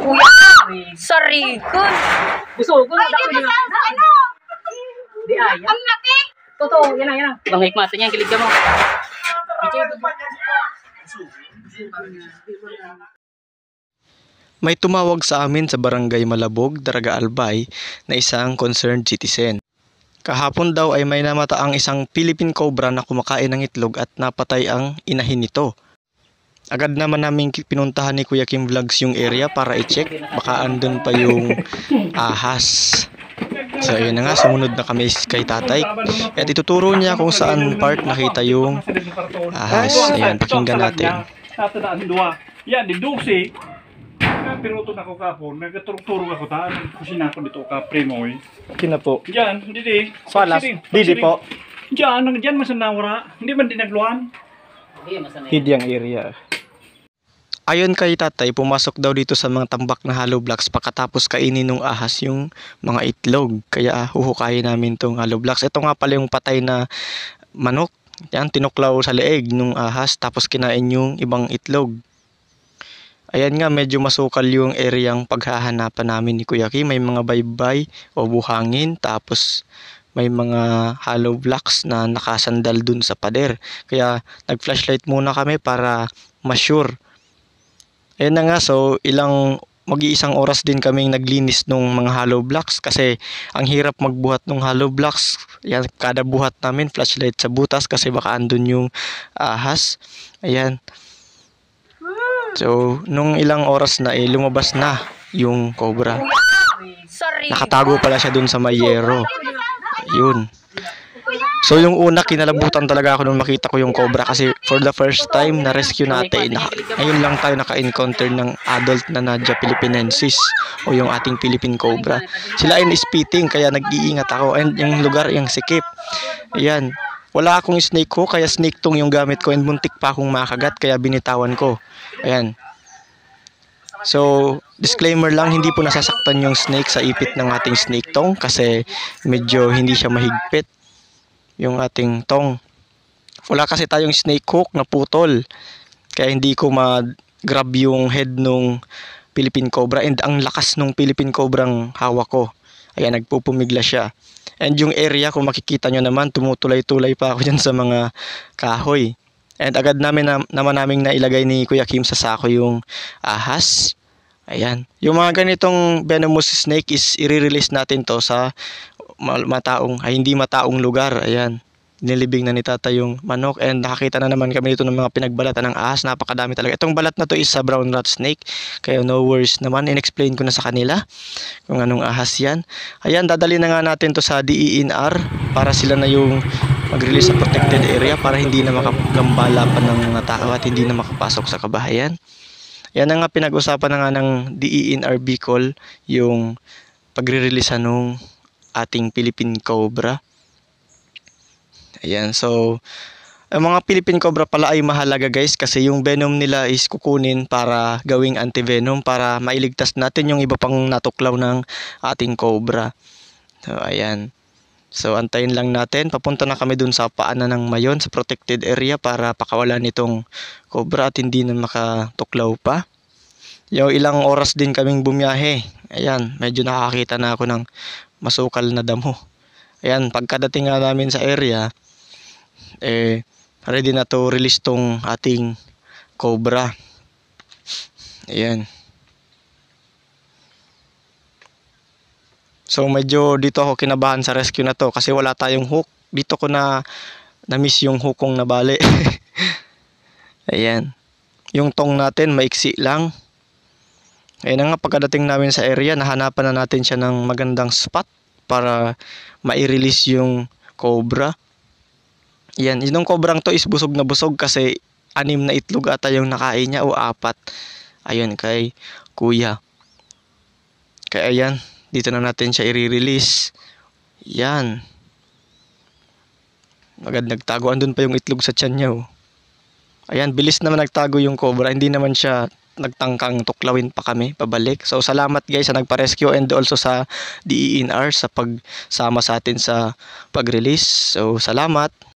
Kuya, sarikon. Gusto ko Ay, di ba sa ano? Di ay. Ang laki. Totoo, yan na, yan na. Bang hikmatan niya, kilig ka mo. May tumawag sa amin sa Barangay Malabog, Daraga Albay na isang concerned citizen. Kahapon daw ay may namataang isang Philippine Cobra na kumakain ng itlog at napatay ang inahin nito. Agad naman namin pinuntahan ni Kuya Kim Vlogs yung area para i-check, baka andun pa yung ahas. So ayun na nga, sumunod na kami kay tatay at ituturo niya kung saan part nakita yung ahas. Ayan, pakinggan natin. Tatadaan dua. Yan, di 12. Piruto na ko kapon, nagaturog-turog ako ta. Kusina ko dito ka primoy. Kina po. Diyan, didi. Salas, didi po. Diyan man sa nawara. Hindi man dinagluan. Hidyang area. Ayon kay tatay, pumasok daw dito sa mga tambak na hollow blocks pagkatapos kainin ng ahas yung mga itlog. Kaya huhukayin namin tong hollow blocks. Ito nga pala yung patay na manok. Yan, tinuklaw sa leeg ng ahas tapos kinain yung ibang itlog. Ayan nga, medyo masukal yung areang paghahanapan namin ni Kuya Kim. May mga baybay o buhangin tapos may mga hollow blocks na nakasandal dun sa pader. Kaya nag-flashlight muna kami para ma-sure. Ayan na nga, so mag-iisang oras din kaming naglinis ng mga hollow blocks kasi ang hirap magbuhat ng hollow blocks. Yan, kada buhat namin flashlight sa butas kasi baka andun yung ahas. Ayan. So, nung ilang oras na lumabas na yung cobra. Nakatago pala siya dun sa mayero. Yun. So, yung una, kinalabutan talaga ako nung makita ko yung cobra kasi for the first time na rescue natin. Ngayon lang tayo naka-encounter ng adult na Nadia philippinensis o yung ating Philippine Cobra. Sila ay spitting kaya nag-iingat ako and yung lugar yung sikip. Ayan. Wala akong snake hook kaya snake tong yung gamit ko and muntik pa akong makagat kaya binitawan ko. Ayan. So, disclaimer lang, hindi po nasasaktan yung snake sa ipit ng ating snake tong kasi medyo hindi siya mahigpit yung ating tong. Wala kasi tayong snake hook na putol kaya hindi ko mag-grab yung head nung Philippine Cobra and ang lakas nung Philippine Cobrang hawak ko. Ayan, nagpupumigla siya. And yung area, kung makikita nyo naman, tumutulay-tulay pa ako dyan sa mga kahoy. And agad namin naman naming nailagay ni Kuya Kim sa sako yung ahas. Ayan. Yung mga ganitong venomous snake is i-release natin to sa hindi mataong lugar. Ayan. Nilibing na ni tata yung manok and nakakita na naman kami dito ng mga pinagbalatan ng ahas. Napakadami talaga. Itong balat na to is sa brown rat snake. Kaya no worries naman. In-explain ko na sa kanila kung anong ahas yan. Ayan, dadali na nga natin to sa DENR para sila na yung mag-release sa protected area para hindi na makagambala pa ng mga tao at hindi na makapasok sa kabahayan. Yan na nga pinag-usapan na nga ng DENR Bicol yung pagre-release ng ating Philippine Cobra. Ayan, so ang mga Philippine Cobra pala ay mahalaga guys kasi yung venom nila is kukunin para gawing antivenom para mailigtas natin yung iba pang natuklaw ng ating cobra. So ayan. So antayin lang natin, papunta na kami dun sa paanan ng Mayon sa protected area para pakawalan itong cobra at hindi na makatuklaw pa. Yung ilang oras din kaming bumiyahe. Ayan, medyo nakakita na ako ng masukal na damo. Ayan, pagkadating nga namin sa area, ready na to release tong ating cobra. Ayan. So medyo dito ako kinabahan sa rescue na to kasi wala tayong hook. Dito ko na-miss yung hook kong nabali. Ayan. Yung tong natin maiksi lang. Ayan nga, pagkadating namin sa area, nahanapan na natin siya ng magandang spot para mai-release yung cobra. Yan, yung cobrang to is busog na busog kasi 6 na itlog ata yung nakain niya o 4. Ayun kay kuya. Kaya ayan, dito na natin siya i-release. Yan. Agad nagtago, andun pa yung itlog sa tiyan niya. Oh. Ayan, bilis naman nagtago yung cobra. Hindi naman siya nagtangkang tuklawin pa kami pabalik. So salamat guys sa nagpa-rescue and also sa DENR sa pagsama sa atin sa pag-release. So salamat.